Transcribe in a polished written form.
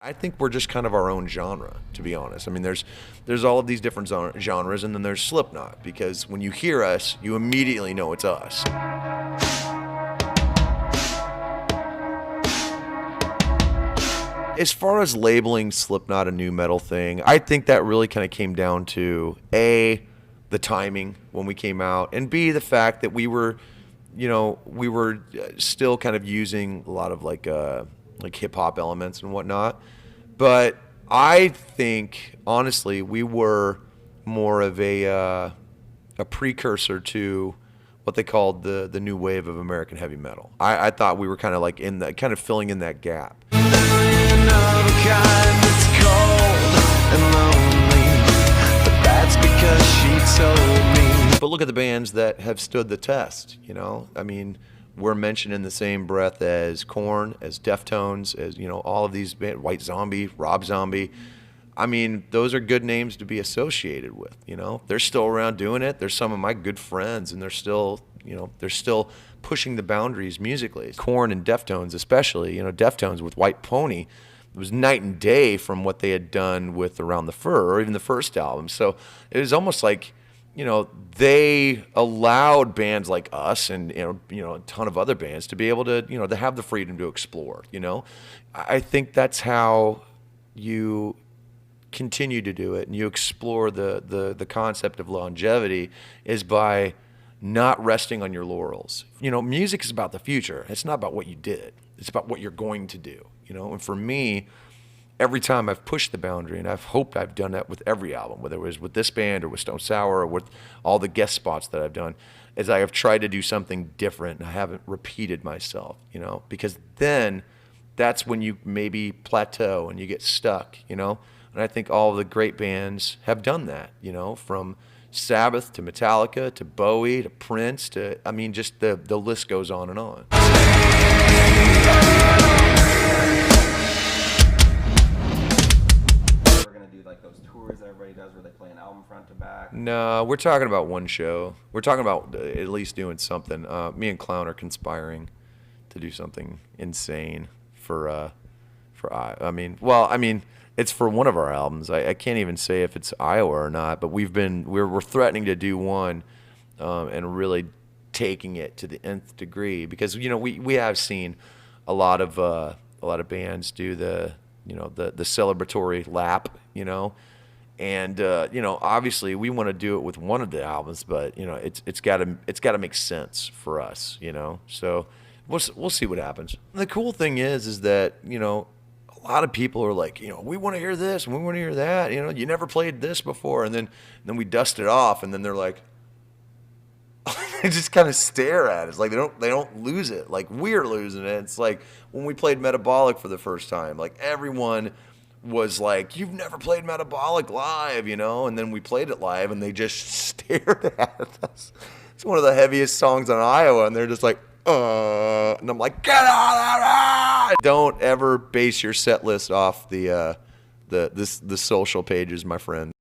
I think we're just kind of our own genre, to be honest. I mean, there's all of these different genres, and then there's Slipknot, because when you hear us, you immediately know it's us. As far as labeling Slipknot a new metal thing, I think that really kind of came down to A, the timing when we came out, and B, the fact that we were still kind of using a lot of like hip hop elements and whatnot. But I think, honestly, we were more of a precursor to what they called the new wave of American heavy metal. I thought we were kind of like kind of filling in that gap. But look at the bands that have stood the test, you know? I mean, we're mentioned in the same breath as Korn, as Deftones, as, you know, all of these bands, White Zombie, Rob Zombie. I mean, those are good names to be associated with, you know? They're still around doing it. They're some of my good friends, and they're still pushing the boundaries musically. Korn and Deftones especially, you know, Deftones with White Pony, it was night and day from what they had done with Around the Fur, or even the first album. So it was almost like, you know, they allowed bands like us and a ton of other bands to be able to, you know, to have the freedom to explore, you know. I think that's how you continue to do it, and you explore the concept of longevity, is by not resting on your laurels. You know, music is about the future. It's not about what you did. It's about what you're going to do, you know. And for me, every time I've pushed the boundary, and I've hoped I've done that with every album, whether it was with this band or with Stone Sour or with all the guest spots that I've done, is I have tried to do something different, and I haven't repeated myself, you know, because then that's when you maybe plateau and you get stuck, you know. And I think all of the great bands have done that, you know, from Sabbath to Metallica to Bowie to Prince to, I mean, just the list goes on and on. Does where they play an album front to back? No, we're talking about one show. We're talking about at least doing something. Me and Clown are conspiring to do something insane for I mean, it's for one of our albums. I can't even say if it's Iowa or not, but we're threatening to do one, and really taking it to the nth degree, because, you know, we have seen a lot of bands do the celebratory lap, you know. And you know, obviously we want to do it with one of the albums, but, you know, it's got to make sense for us, you know. So we'll see what happens. And the cool thing is that, you know, a lot of people are like, you know, we want to hear this and we want to hear that, you know, you never played this before, and then we dust it off, and then they're like, they just kind of stare at us like they don't lose it like we're losing it. It's like when we played Metabolic for the first time, like everyone was like, you've never played Metabolic live, you know? And then we played it live, and they just stared at us. It's one of the heaviest songs on Iowa, and they're just like, and I'm like, get out of here! Don't ever base your set list off the social pages, my friend.